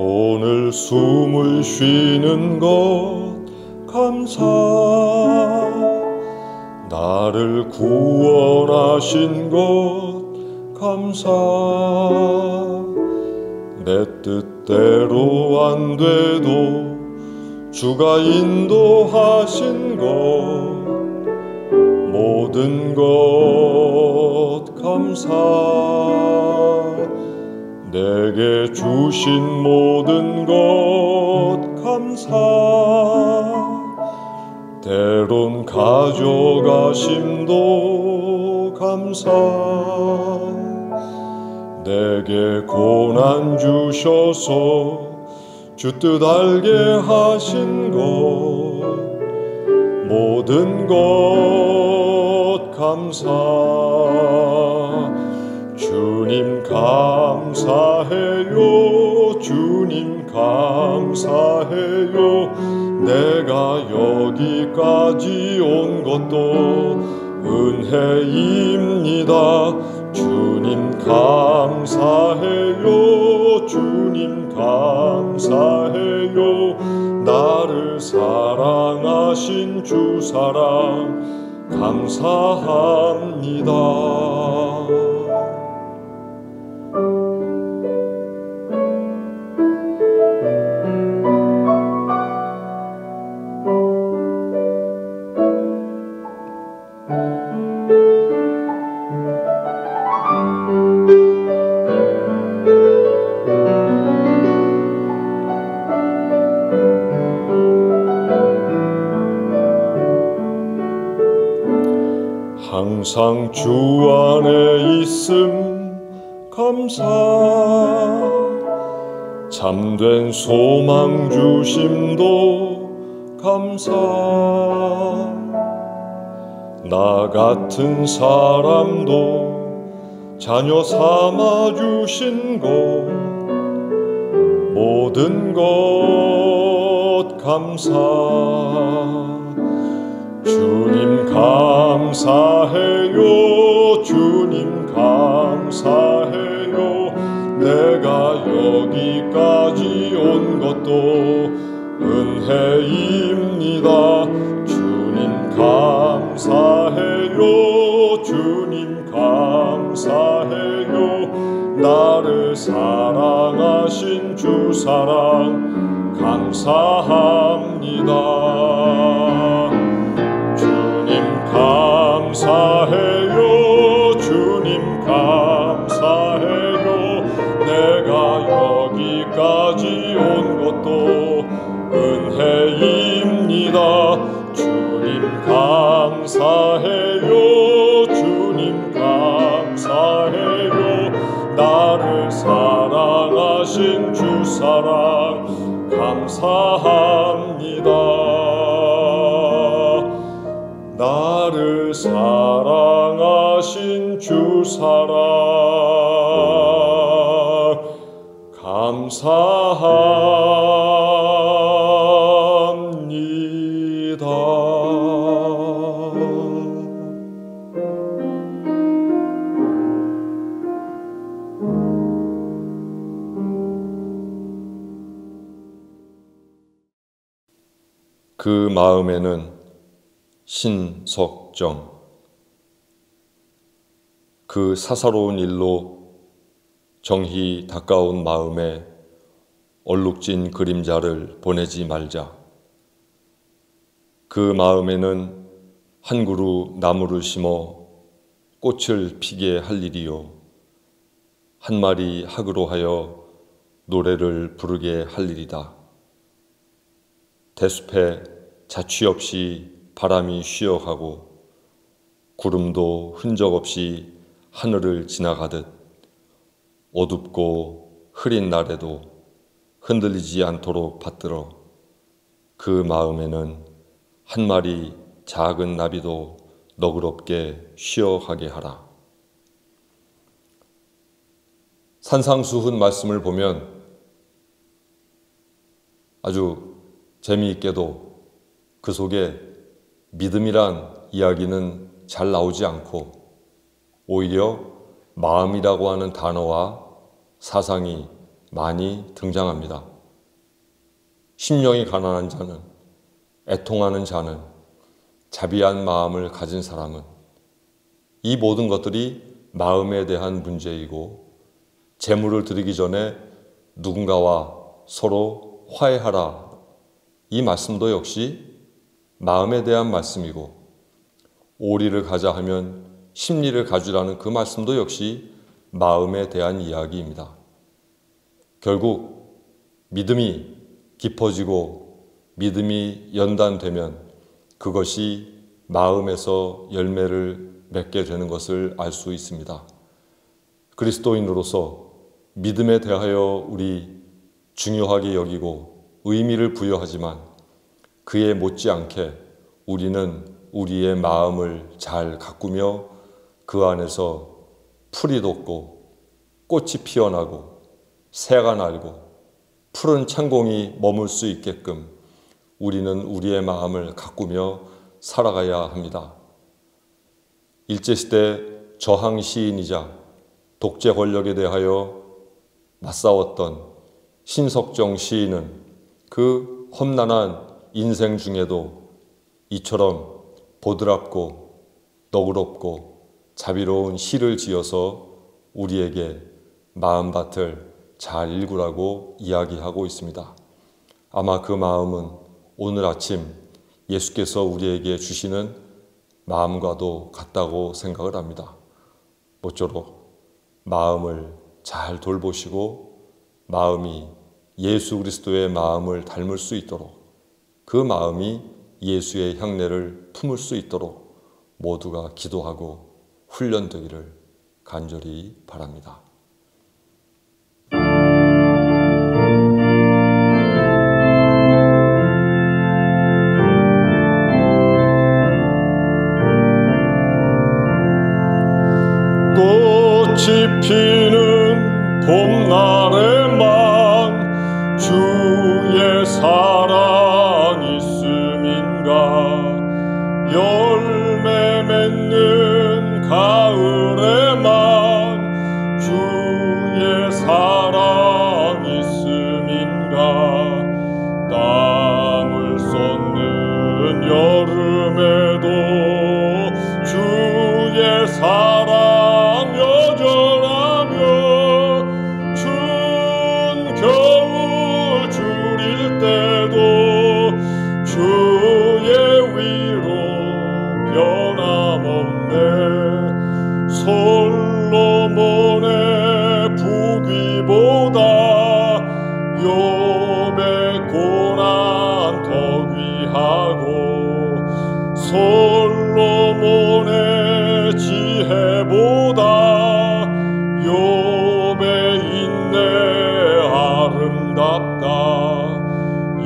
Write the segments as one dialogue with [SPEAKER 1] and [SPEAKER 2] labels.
[SPEAKER 1] 오늘 숨을 쉬는 것 감사. 나를 구원하신 것 감사. 내 뜻대로 안 돼도 주가 인도하신 것 모든 것 감사. 내게 주신 모든 것 감사. 때론 가져가심도 감사. 내게 고난 주셔서 주 뜻 알게 하신 것 모든 것 감사. 주님 감사해요. 주님 감사해요. 내가 여기까지 온 것도 은혜입니다. 주님 감사해요. 주님 감사해요. 나를 사랑하신 주 사랑 감사합니다. 항상 주 안에 있음 감사. 참된 소망 주심도 감사. 나 같은 사람도 자녀 삼아 주신 것 모든 것 감사. 주님 감사해요. 주님 감사해요. 내가 여기까지 온 것도 은혜입니다. 주님 감사해요. 주님 감사해요. 나를 사랑하신 주 사랑 감사합니다. 감사해요. 주님 감사해요. 내가 여기까지 온 것도 은혜입니다. 주님 감사해요. 주님 감사해요. 나를 사랑하신 주 사랑 감사합니다. 나를 사랑하신 주 사랑 감사합니다. 그 마음에는 신석정. 그 사사로운 일로 정히 가까운 마음에 얼룩진 그림자를 보내지 말자. 그 마음에는 한 그루 나무를 심어 꽃을 피게 할 일이요 한 마리 학으로 하여 노래를 부르게 할 일이다. 대숲에 자취 없이 바람이 쉬어가고 구름도 흔적 없이 하늘을 지나가듯 어둡고 흐린 날에도 흔들리지 않도록 받들어 그 마음에는 한 마리 작은 나비도 너그럽게 쉬어가게 하라. 산상수훈 말씀을 보면 아주 재미있게도 그 속에 믿음이란 이야기는 잘 나오지 않고 오히려 마음이라고 하는 단어와 사상이 많이 등장합니다. 심령이 가난한 자는, 애통하는 자는, 자비한 마음을 가진 사람은 이 모든 것들이 마음에 대한 문제이고, 제물을 드리기 전에 누군가와 서로 화해하라, 이 말씀도 역시 마음에 대한 말씀이고, 오리를 가자 하면 심리를 가지라는 그 말씀도 역시 마음에 대한 이야기입니다. 결국 믿음이 깊어지고 믿음이 연단되면 그것이 마음에서 열매를 맺게 되는 것을 알 수 있습니다. 그리스도인으로서 믿음에 대하여 우리 중요하게 여기고 의미를 부여하지만, 그에 못지않게 우리는 우리의 마음을 잘 가꾸며 그 안에서 풀이 돋고 꽃이 피어나고 새가 날고 푸른 창공이 머물 수 있게끔 우리는 우리의 마음을 가꾸며 살아가야 합니다. 일제시대 저항 시인이자 독재 권력에 대하여 맞싸웠던 신석정 시인은 그 험난한 인생 중에도 이처럼 보드랍고 너그럽고 자비로운 시를 지어서 우리에게 마음밭을 잘 읽으라고 이야기하고 있습니다. 아마 그 마음은 오늘 아침 예수께서 우리에게 주시는 마음과도 같다고 생각을 합니다. 모쪼록 마음을 잘 돌보시고 마음이 예수 그리스도의 마음을 닮을 수 있도록, 그 마음이 예수의 향례를 품을 수 있도록 모두가 기도하고 훈련되기를 간절히 바랍니다.
[SPEAKER 2] 꽃이 피는 봄날에만 주의 사랑 있음인가, 열매 맺는 가을에만 주의 사랑 있음인가, 땀을 쏟는 여름에도 주의 사랑 여전하며, 추운 겨울 줄일 때도 주의 위로 변함없네. 솔로몬의 부귀보다 욥의 고난 더 귀하고, 솔로몬의 지혜보다 욥의 인내 아름답다. 이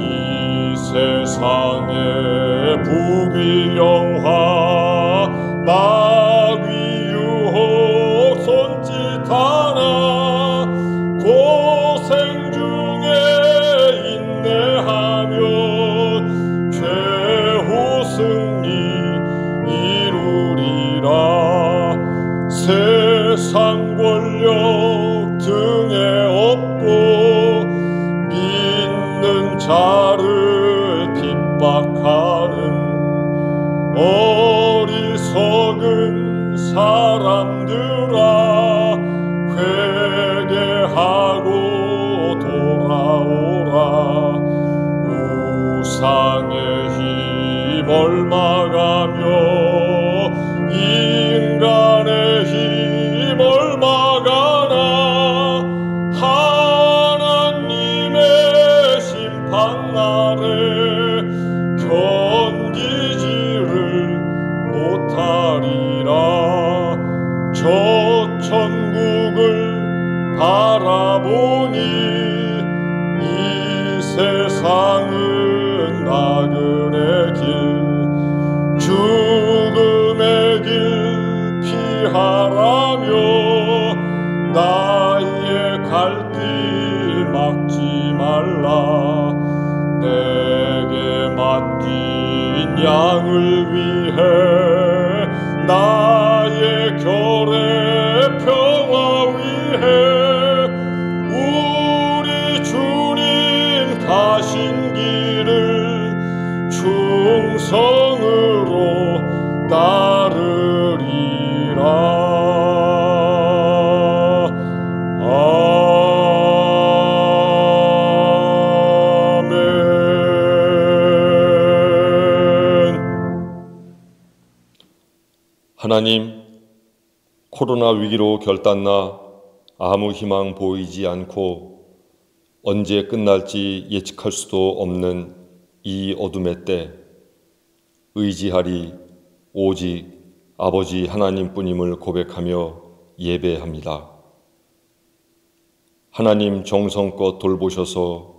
[SPEAKER 2] 세상의 부귀영화 마귀 유혹 손짓 하나, 고생 중에 인내하면 최후 승리 이루리라. 세상 권력 등에 업고 믿는 자를 핍박하는 어리석은 사람들아, 회개하고 돌아오라. 우상의 힘 얼마가며 인간의 힘 얼마가나, 하나님의 심판날에 견디지를 못하리라. 저 천국을 바라보니 이 세상은 나그네 길, 죽음의 길 피하라며 나의 갈 길 막지 말라. 내게 맡긴 양을 위해 나의 결의 평화 위해 우리
[SPEAKER 1] 하나님, 코로나 위기로 결단나 아무 희망 보이지 않고 언제 끝날지 예측할 수도 없는 이 어둠의 때 의지하리 오직 아버지 하나님뿐임을 고백하며 예배합니다. 하나님 정성껏 돌보셔서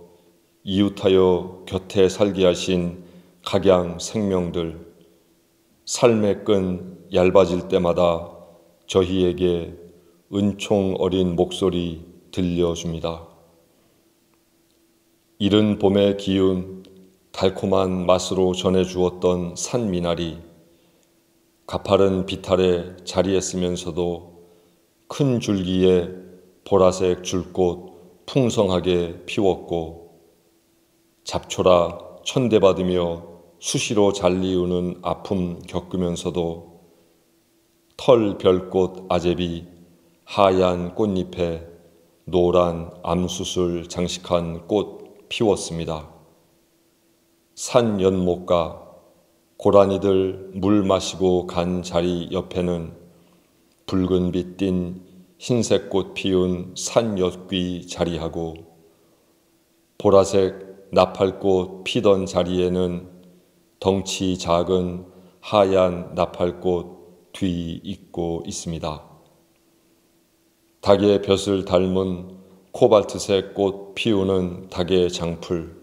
[SPEAKER 1] 이웃하여 곁에 살게 하신 각양 생명들, 삶의 끈 얇아질 때마다 저희에게 은총 어린 목소리 들려줍니다. 이른 봄의 기운, 달콤한 맛으로 전해주었던 산미나리, 가파른 비탈에 자리했으면서도 큰 줄기에 보라색 줄꽃 풍성하게 피웠고 잡초라 천대받으며 수시로 잘리우는 아픔 겪으면서도 털 별꽃 아제비 하얀 꽃잎에 노란 암수술 장식한 꽃 피웠습니다. 산 연못가 고라니들 물 마시고 간 자리 옆에는 붉은 빛 띤 흰색 꽃 피운 산엿귀 자리하고 보라색 나팔꽃 피던 자리에는 덩치 작은 하얀 나팔꽃 뒤 잇고 있습니다. 닭의 볕을 닮은 코발트색 꽃 피우는 닭의 장풀,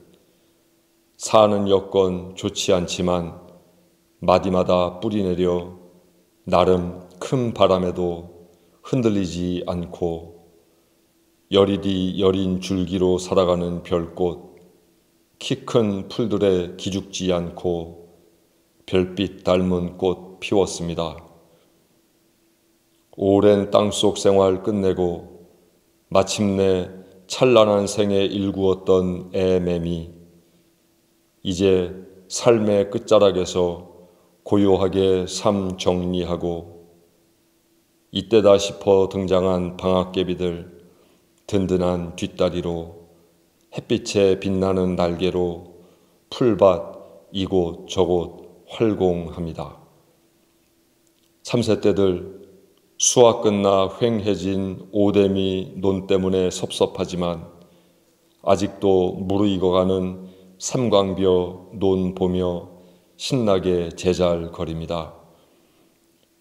[SPEAKER 1] 사는 여건 좋지 않지만 마디마다 뿌리내려 나름 큰 바람에도 흔들리지 않고 여리디 여린 줄기로 살아가는 별꽃, 키 큰 풀들에 기죽지 않고 별빛 닮은 꽃 피웠습니다. 오랜 땅속 생활 끝내고 마침내 찬란한 생에 일구었던 애매미, 이제 삶의 끝자락에서 고요하게 삶 정리하고 이때다 싶어 등장한 방앗개비들 든든한 뒷다리로 햇빛에 빛나는 날개로 풀밭 이곳 저곳 활공합니다. 참새떼들 수확 끝나 휑해진 오대미 논 때문에 섭섭하지만 아직도 무르익어가는 삼광벼 논 보며 신나게 제잘거립니다.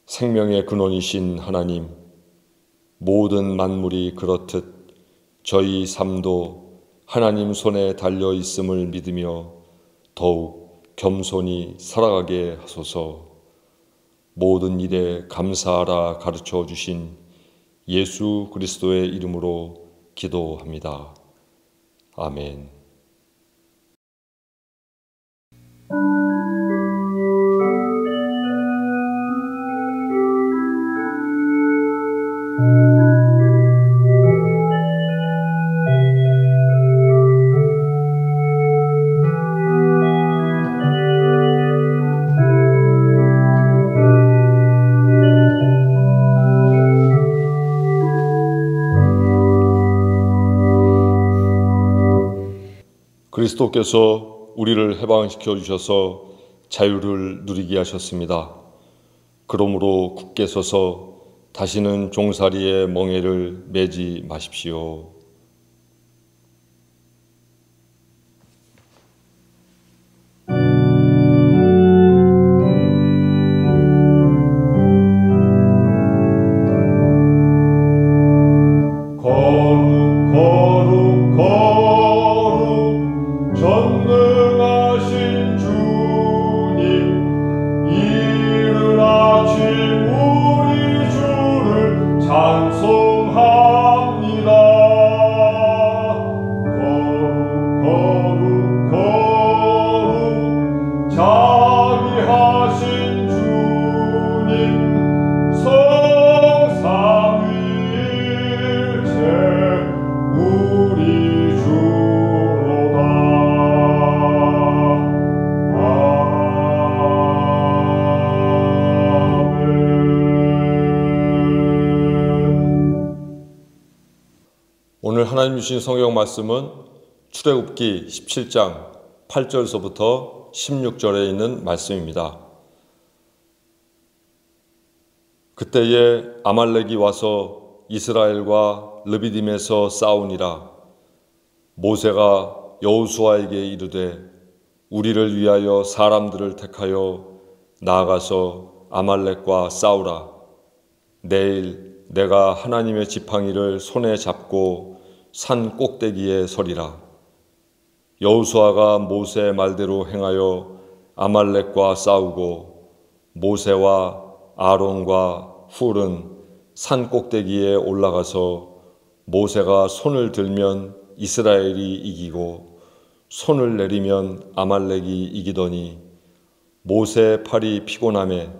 [SPEAKER 1] 생명의 근원이신 하나님, 모든 만물이 그렇듯 저희 삶도 하나님 손에 달려 있음을 믿으며 더욱 겸손히 살아가게 하소서. 모든 일에 감사하라 가르쳐 주신 예수 그리스도의 이름으로 기도합니다. 아멘. 그리스도께서 우리를 해방시켜 주셔서 자유를 누리게 하셨습니다. 그러므로 굳게 서서 다시는 종살이의 멍에를 매지 마십시오. 오늘 하나님 주신 성경 말씀은 출애굽기 17장 8절서부터 16절에 있는 말씀입니다. 그때에 아말렉이 와서 이스라엘과 르비딤에서 싸우니라. 모세가 여호수아에게 이르되 우리를 위하여 사람들을 택하여 나아가서 아말렉과 싸우라. 내일 내가 하나님의 지팡이를 손에 잡고 산 꼭대기에 서리라. 여호수아가 모세 말대로 행하여 아말렉과 싸우고 모세와 아론과 훌은 산 꼭대기에 올라가서 모세가 손을 들면 이스라엘이 이기고 손을 내리면 아말렉이 이기더니 모세 팔이 피곤하매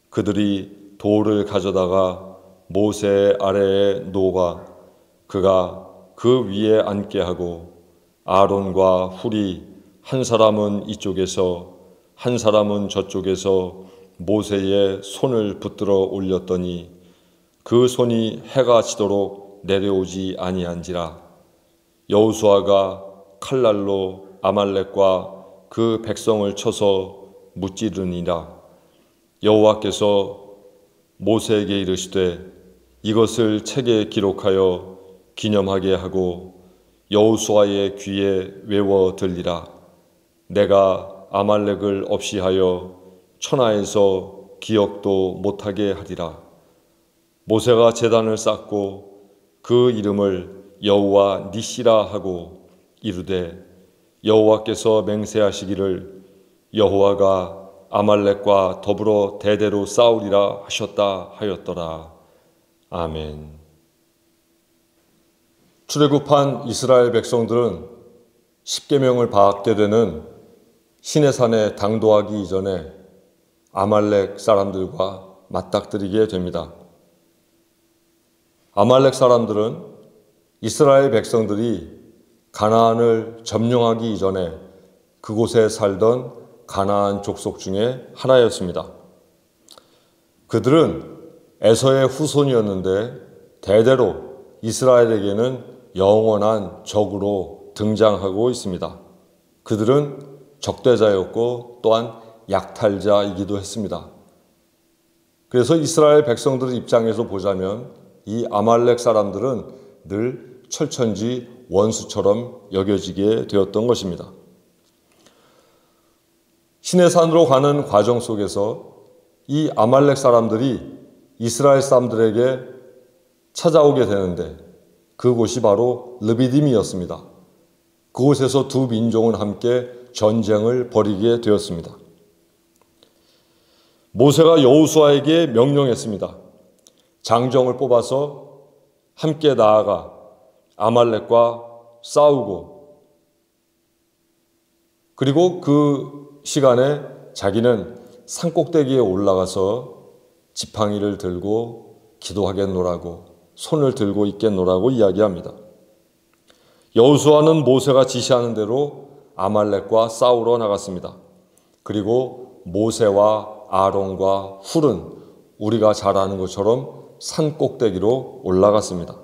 [SPEAKER 1] 그들이 돌을 가져다가 모세 아래에 놓아 그가 그 위에 앉게 하고 아론과 훌이 한 사람은 이쪽에서 한 사람은 저쪽에서 모세의 손을 붙들어 올렸더니 그 손이 해가 지도록 내려오지 아니한지라. 여호수아가 칼날로 아말렉과 그 백성을 쳐서 무찌르니라. 여호와께서 모세에게 이르시되 이것을 책에 기록하여 기념하게 하고 여호수아의 귀에 외워 들리라. 내가 아말렉을 없이 하여 천하에서 기억도 못하게 하리라. 모세가 제단을 쌓고 그 이름을 여호와 니시라 하고 이르되 여호와께서 맹세하시기를 여호와가 아말렉과 더불어 대대로 싸우리라 하셨다 하였더라. 아멘. 출애굽한 이스라엘 백성들은 십계명을 받게 되는 시내산에 당도하기 이전에 아말렉 사람들과 맞닥뜨리게 됩니다. 아말렉 사람들은 이스라엘 백성들이 가나안을 점령하기 이전에 그곳에 살던 가나안 족속 중에 하나였습니다. 그들은 에서의 후손이었는데 대대로 이스라엘에게는 영원한 적으로 등장하고 있습니다. 그들은 적대자였고 또한 약탈자이기도 했습니다. 그래서 이스라엘 백성들 입장에서 보자면 이 아말렉 사람들은 늘 철천지 원수처럼 여겨지게 되었던 것입니다. 시내산으로 가는 과정 속에서 이 아말렉 사람들이 이스라엘 사람들에게 찾아오게 되는데 그곳이 바로 르비딤이었습니다. 그곳에서 두 민족은 함께 전쟁을 벌이게 되었습니다. 모세가 여호수아에게 명령했습니다. 장정을 뽑아서 함께 나아가 아말렉과 싸우고 그리고 그 시간에 자기는 산꼭대기에 올라가서 지팡이를 들고 기도하겠노라고 손을 들고 있겠노라고 이야기합니다. 여호수아는 모세가 지시하는 대로 아말렉과 싸우러 나갔습니다. 그리고 모세와 아론과 훌은 우리가 잘 아는 것처럼 산 꼭대기로 올라갔습니다.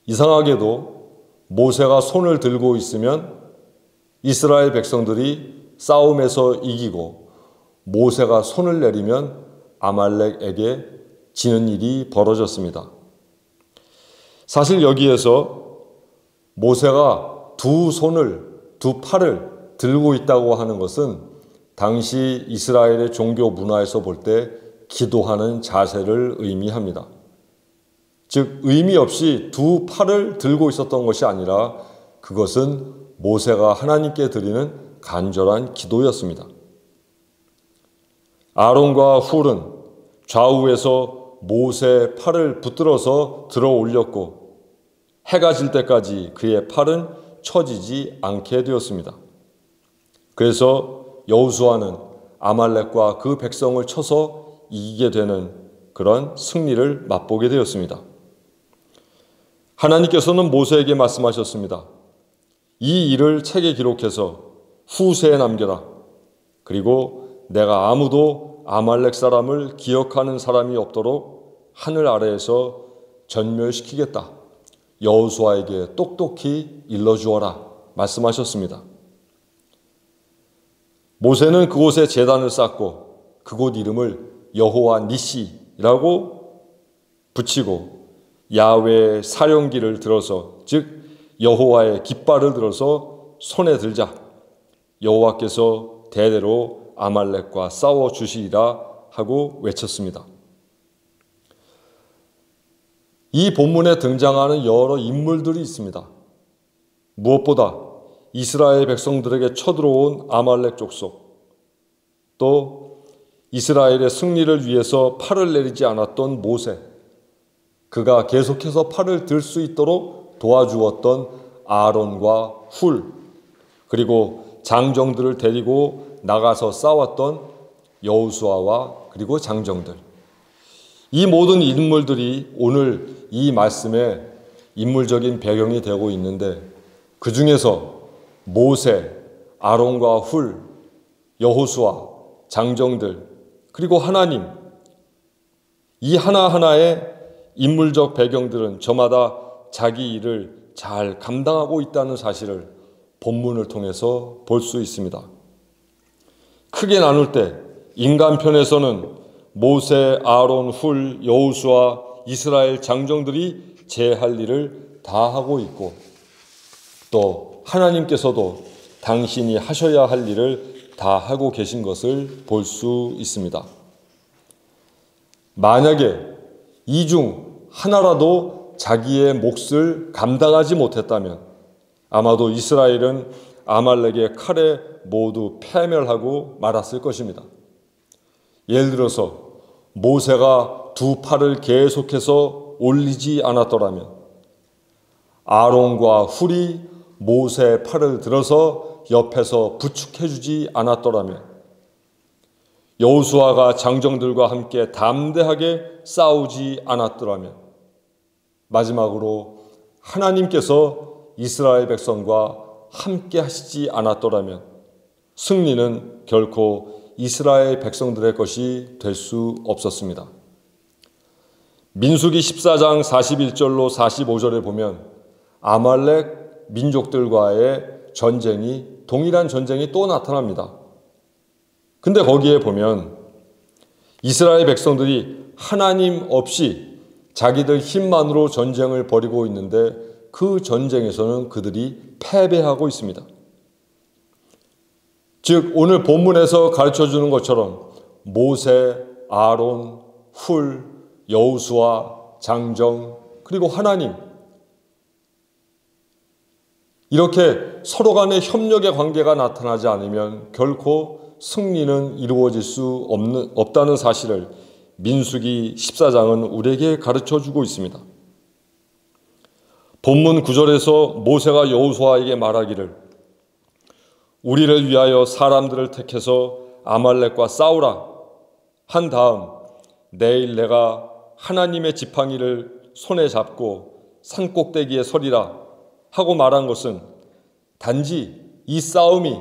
[SPEAKER 1] 이상하게도 모세가 손을 들고 있으면 이스라엘 백성들이 싸움에서 이기고 모세가 손을 내리면 아말렉에게 지는 일이 벌어졌습니다. 사실 여기에서 모세가 두 팔을 들고 있다고 하는 것은 당시 이스라엘의 종교 문화에서 볼 때 기도하는 자세를 의미합니다. 즉 의미 없이 두 팔을 들고 있었던 것이 아니라 그것은 모세가 하나님께 드리는 간절한 기도였습니다. 아론과 훌은 좌우에서 모세의 팔을 붙들어서 들어 올렸고 해가 질 때까지 그의 팔은 처지지 않게 되었습니다. 그래서 여호수아는 아말렉과 그 백성을 쳐서 이기게 되는 그런 승리를 맛보게 되었습니다. 하나님께서는 모세에게 말씀하셨습니다. 이 일을 책에 기록해서 후세에 남겨라. 그리고 내가 아무도 아말렉 사람을 기억하는 사람이 없도록 하늘 아래에서 전멸시키겠다. 여호수아에게 똑똑히 일러주어라. 말씀하셨습니다. 모세는 그곳에 제단을 쌓고 그곳 이름을 여호와 니시 붙이고 야훼의 사령기를 들어서, 즉 여호와의 깃발을 들어서 손에 들자. 여호와께서 대대로 아말렉과 싸워 주시리라 하고 외쳤습니다. 이 본문에 등장하는 여러 인물들이 있습니다. 무엇보다 이스라엘 백성들에게 쳐들어온 아말렉 족속, 또 이스라엘의 승리를 위해서 팔을 내리지 않았던 모세, 그가 계속해서 팔을 들 수 있도록 도와주었던 아론과 훌, 그리고 장정들을 데리고 나가서 싸웠던 여호수아와 그리고 장정들, 이 모든 인물들이 오늘 이 말씀의 인물적인 배경이 되고 있는데, 그 중에서 모세, 아론과 훌, 여호수아, 장정들, 그리고 하나님, 이 하나하나의 인물적 배경들은 저마다 자기 일을 잘 감당하고 있다는 사실을 본문을 통해서 볼 수 있습니다. 크게 나눌 때 인간 편에서는 모세, 아론, 훌, 여호수아, 이스라엘 장정들이 제 할 일을 다 하고 있고, 또 하나님께서도 당신이 하셔야 할 일을 다 하고 계신 것을 볼 수 있습니다. 만약에 이 중 하나라도 자기의 몫을 감당하지 못했다면 아마도 이스라엘은 아말렉의 칼에 모두 패멸하고 말았을 것입니다. 예를 들어서 모세가 두 팔을 계속해서 올리지 않았더라면, 아론과 훌이 모세의 팔을 들어서 옆에서 부축해주지 않았더라면, 여호수아가 장정들과 함께 담대하게 싸우지 않았더라면, 마지막으로 하나님께서 이스라엘 백성과 함께 하시지 않았더라면 승리는 결코 이스라엘 백성들의 것이 될 수 없었습니다. 민수기 14장 41절로 45절에 보면 아말렉 민족들과의 전쟁이, 동일한 전쟁이 또 나타납니다. 근데 거기에 보면 이스라엘 백성들이 하나님 없이 자기들 힘만으로 전쟁을 벌이고 있는데 그 전쟁에서는 그들이 패배하고 있습니다. 즉 오늘 본문에서 가르쳐주는 것처럼 모세, 아론, 훌, 여호수아, 장정, 그리고 하나님, 이렇게 서로 간의 협력의 관계가 나타나지 않으면 결코 승리는 이루어질 수 없다는 사실을 민수기 14장은 우리에게 가르쳐주고 있습니다. 본문 9절에서 모세가 여호수아에게 말하기를, 우리를 위하여 사람들을 택해서 아말렉과 싸우라 한 다음 내일 내가 하나님의 지팡이를 손에 잡고 산꼭대기에 서리라 하고 말한 것은 단지 이 싸움이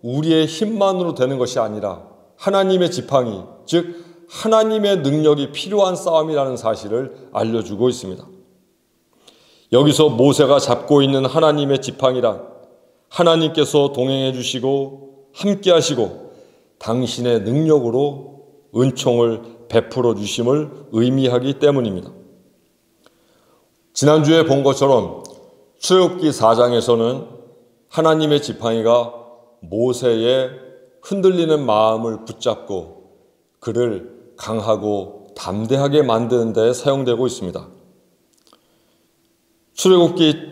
[SPEAKER 1] 우리의 힘만으로 되는 것이 아니라 하나님의 지팡이, 즉 하나님의 능력이 필요한 싸움이라는 사실을 알려주고 있습니다. 여기서 모세가 잡고 있는 하나님의 지팡이란 하나님께서 동행해 주시고 함께 하시고 당신의 능력으로 은총을 베풀어 주심을 의미하기 때문입니다. 지난주에 본 것처럼 출애굽기 4장에서는 하나님의 지팡이가 모세의 흔들리는 마음을 붙잡고 그를 강하고 담대하게 만드는 데 사용되고 있습니다. 출애굽기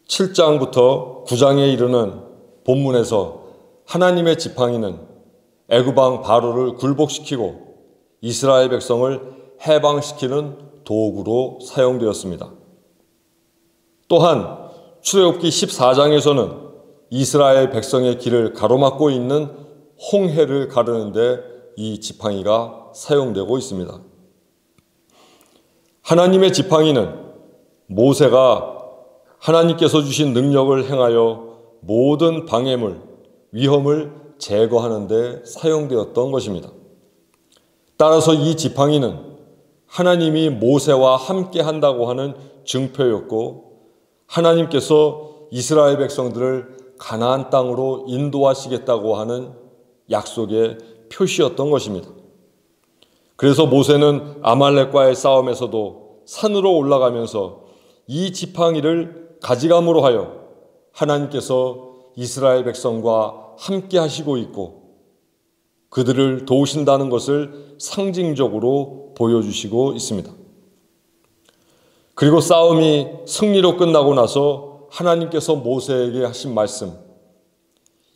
[SPEAKER 1] 7장부터 9장에 이르는 본문에서 하나님의 지팡이는 애굽 왕 바로를 굴복시키고 이스라엘 백성을 해방시키는 도구로 사용되었습니다. 또한 출애굽기 14장에서는 이스라엘 백성의 길을 가로막고 있는 홍해를 가르는데 이 지팡이가 사용되고 있습니다. 하나님의 지팡이는 모세가 하나님께서 주신 능력을 행하여 모든 방해물, 위험을 제거하는 데 사용되었던 것입니다. 따라서 이 지팡이는 하나님이 모세와 함께 한다고 하는 증표였고 하나님께서 이스라엘 백성들을 가나안 땅으로 인도하시겠다고 하는 약속의 표시였던 것입니다. 그래서 모세는 아말렉과의 싸움에서도 산으로 올라가면서 이 지팡이를 가져감으로 하여 하나님께서 이스라엘 백성과 함께 하시고 있고 그들을 도우신다는 것을 상징적으로 보여주시고 있습니다. 그리고 싸움이 승리로 끝나고 나서 하나님께서 모세에게 하신 말씀,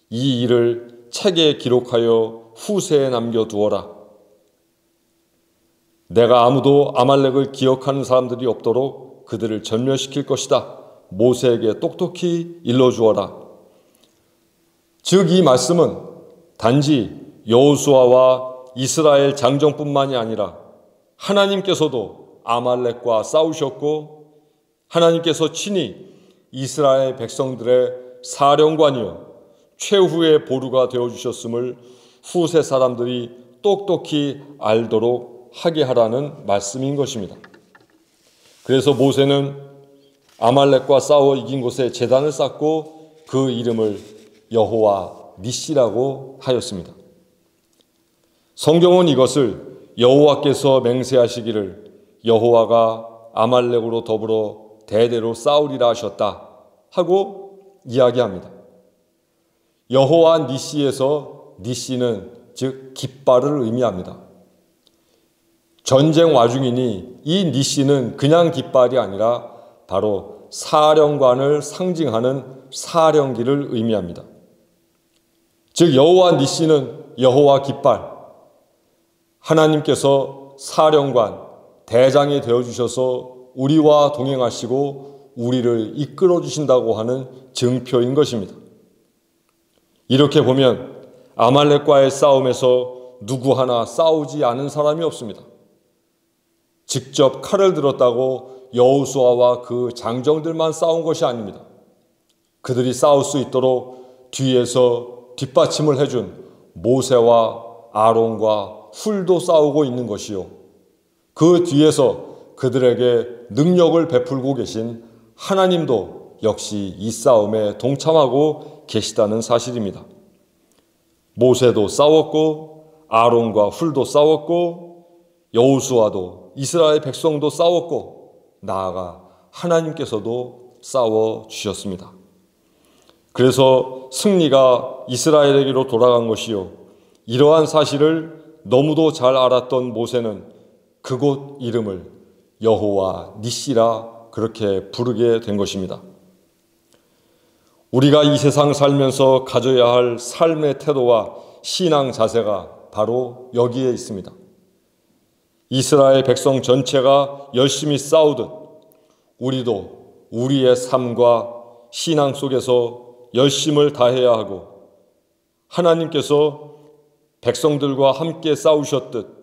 [SPEAKER 1] 이 일을 책에 기록하여 후세에 남겨두어라. 내가 아무도 아말렉을 기억하는 사람들이 없도록 그들을 전멸시킬 것이다. 모세에게 똑똑히 일러주어라. 즉 이 말씀은 단지 여호수아와 이스라엘 장정뿐만이 아니라 하나님께서도 아말렉과 싸우셨고 하나님께서 친히 이스라엘 백성들의 사령관이요 최후의 보루가 되어주셨음을 후세 사람들이 똑똑히 알도록 하게 하라는 말씀인 것입니다. 그래서 모세는 아말렉과 싸워 이긴 곳에 제단을 쌓고 그 이름을 여호와 니시라고 하였습니다. 성경은 이것을 여호와께서 맹세하시기를 여호와가 아말렉으로 더불어 대대로 싸우리라 하셨다 하고 이야기합니다. 여호와 니시에서 니시는 즉 깃발을 의미합니다. 전쟁 와중이니 이 니시는 그냥 깃발이 아니라 바로 사령관을 상징하는 사령기를 의미합니다. 즉 여호와 니시는 여호와 깃발, 하나님께서 사령관, 대장이 되어주셔서 우리와 동행하시고 우리를 이끌어 주신다고 하는 증표인 것입니다. 이렇게 보면 아말렉과의 싸움에서 누구 하나 싸우지 않은 사람이 없습니다. 직접 칼을 들었다고 여호수아와 그 장정들만 싸운 것이 아닙니다. 그들이 싸울 수 있도록 뒤에서 뒷받침을 해준 모세와 아론과 훌도 싸우고 있는 것이요. 그 뒤에서 그들에게 능력을 베풀고 계신 하나님도 역시 이 싸움에 동참하고 계시다는 사실입니다. 모세도 싸웠고 아론과 훌도 싸웠고 여호수아도 이스라엘 백성도 싸웠고 나아가 하나님께서도 싸워주셨습니다. 그래서 승리가 이스라엘에게로 돌아간 것이요. 이러한 사실을 너무도 잘 알았던 모세는 그곳 이름을 여호와 니시라 그렇게 부르게 된 것입니다. 우리가 이 세상 살면서 가져야 할 삶의 태도와 신앙 자세가 바로 여기에 있습니다. 이스라엘 백성 전체가 열심히 싸우듯 우리도 우리의 삶과 신앙 속에서 열심을 다해야 하고 하나님께서 백성들과 함께 싸우셨듯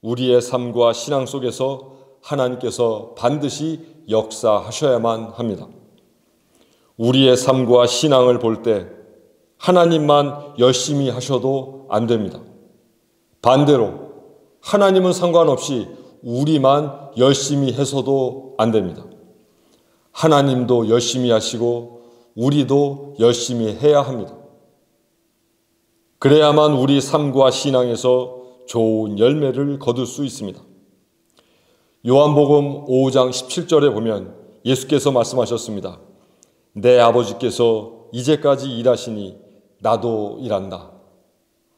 [SPEAKER 1] 우리의 삶과 신앙 속에서 하나님께서 반드시 역사하셔야만 합니다. 우리의 삶과 신앙을 볼 때 하나님만 열심히 하셔도 안 됩니다. 반대로 하나님은 상관없이 우리만 열심히 해서도 안 됩니다. 하나님도 열심히 하시고 우리도 열심히 해야 합니다. 그래야만 우리 삶과 신앙에서 좋은 열매를 거둘 수 있습니다. 요한복음 5장 17절에 보면 예수께서 말씀하셨습니다. 내 아버지께서 이제까지 일하시니 나도 일한다.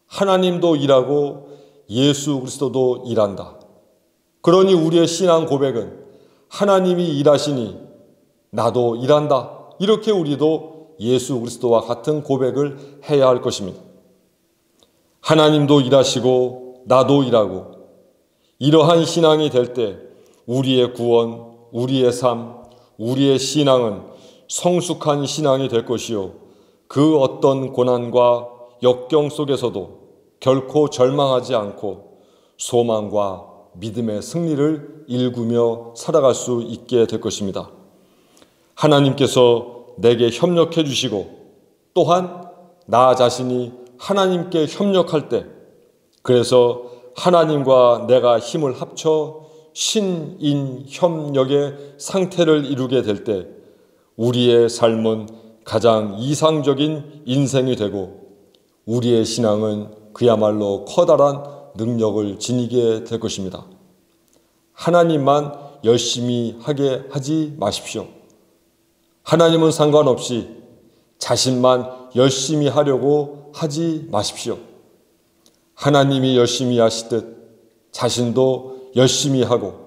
[SPEAKER 1] 하나님도 일하고 예수 그리스도도 일한다. 그러니 우리의 신앙 고백은 하나님이 일하시니 나도 일한다. 이렇게 우리도 예수 그리스도와 같은 고백을 해야 할 것입니다. 하나님도 일하시고 나도 일하고 이러한 신앙이 될 때 우리의 구원, 우리의 삶, 우리의 신앙은 성숙한 신앙이 될 것이요. 그 어떤 고난과 역경 속에서도 결코 절망하지 않고 소망과 믿음의 승리를 일구며 살아갈 수 있게 될 것입니다. 하나님께서 내게 협력해 주시고 또한 나 자신이 하나님께 협력할 때 그래서 하나님과 내가 힘을 합쳐 신인협력의 상태를 이루게 될 때 우리의 삶은 가장 이상적인 인생이 되고 우리의 신앙은 그야말로 커다란 능력을 지니게 될 것입니다. 하나님만 열심히 하게 하지 마십시오. 하나님은 상관없이 자신만 열심히 하려고 하지 마십시오. 하나님이 열심히 하시듯 자신도 열심히 하고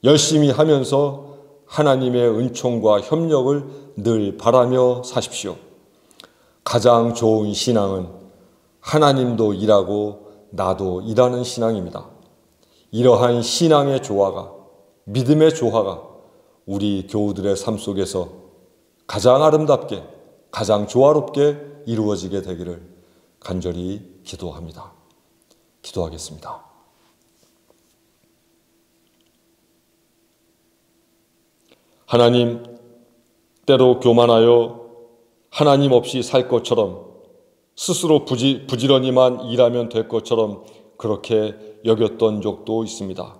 [SPEAKER 1] 열심히 하면서 하나님의 은총과 협력을 늘 바라며 사십시오. 가장 좋은 신앙은 하나님도 일하고 나도 일하는 신앙입니다. 이러한 신앙의 조화가, 믿음의 조화가 우리 교우들의 삶 속에서 가장 아름답게, 가장 조화롭게 이루어지게 되기를 간절히 기도합니다. 기도하겠습니다. 하나님, 때로 교만하여 하나님 없이 살 것처럼 스스로 부지런히만 일하면 될 것처럼 그렇게 여겼던 적도 있습니다.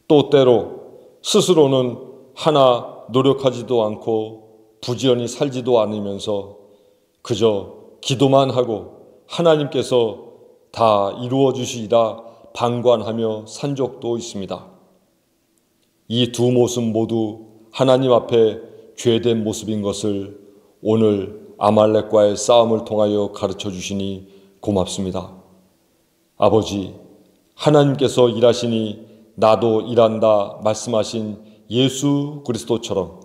[SPEAKER 1] 또 때로 스스로는 하나 노력하지도 않고 부지런히 살지도 않으면서 그저 기도만 하고 하나님께서 다 이루어 주시리라 방관하며 산 적도 있습니다. 이 두 모습 모두 하나님 앞에 죄된 모습인 것을 오늘 아말렉과의 싸움을 통하여 가르쳐 주시니 고맙습니다. 아버지, 하나님께서 일하시니 나도 일한다 말씀하신 예수 그리스도처럼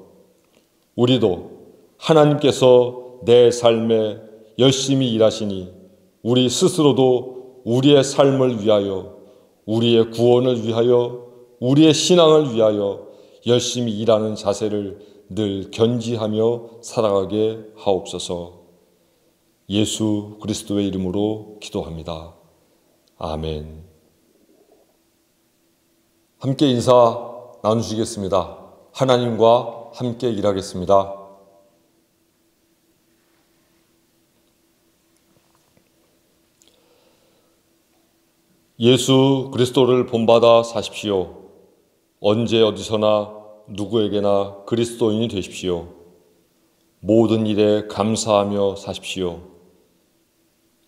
[SPEAKER 1] 우리도 하나님께서 내 삶에 열심히 일하시니 우리 스스로도 우리의 삶을 위하여, 우리의 구원을 위하여, 우리의 신앙을 위하여 열심히 일하는 자세를 늘 견지하며 살아가게 하옵소서. 예수 그리스도의 이름으로 기도합니다. 아멘. 함께 인사 나누시겠습니다. 하나님과 함께 일하겠습니다. 예수 그리스도를 본받아 사십시오. 언제 어디서나 누구에게나 그리스도인이 되십시오. 모든 일에 감사하며 사십시오.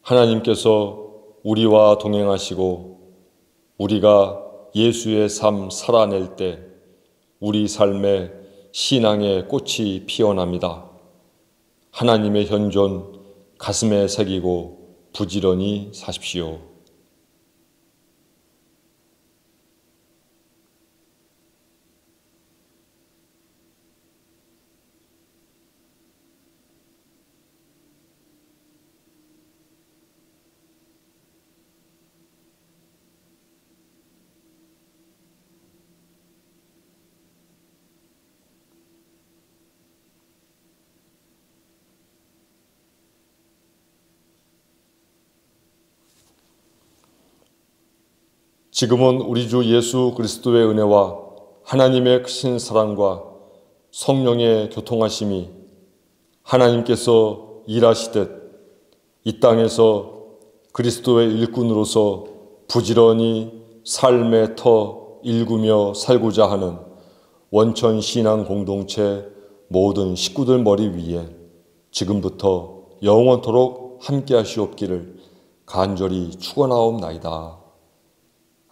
[SPEAKER 1] 하나님께서 우리와 동행하시고 우리가 예수의 삶 살아낼 때 우리 삶에 신앙의 꽃이 피어납니다. 하나님의 현존 가슴에 새기고 부지런히 사십시오. 지금은 우리 주 예수 그리스도의 은혜와 하나님의 크신 사랑과 성령의 교통하심이 하나님께서 일하시듯 이 땅에서 그리스도의 일꾼으로서 부지런히 삶의 터 일구며 살고자 하는 원천 신앙 공동체 모든 식구들 머리 위에 지금부터 영원토록 함께 하시옵기를 간절히 축원하옵나이다.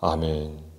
[SPEAKER 1] 아멘.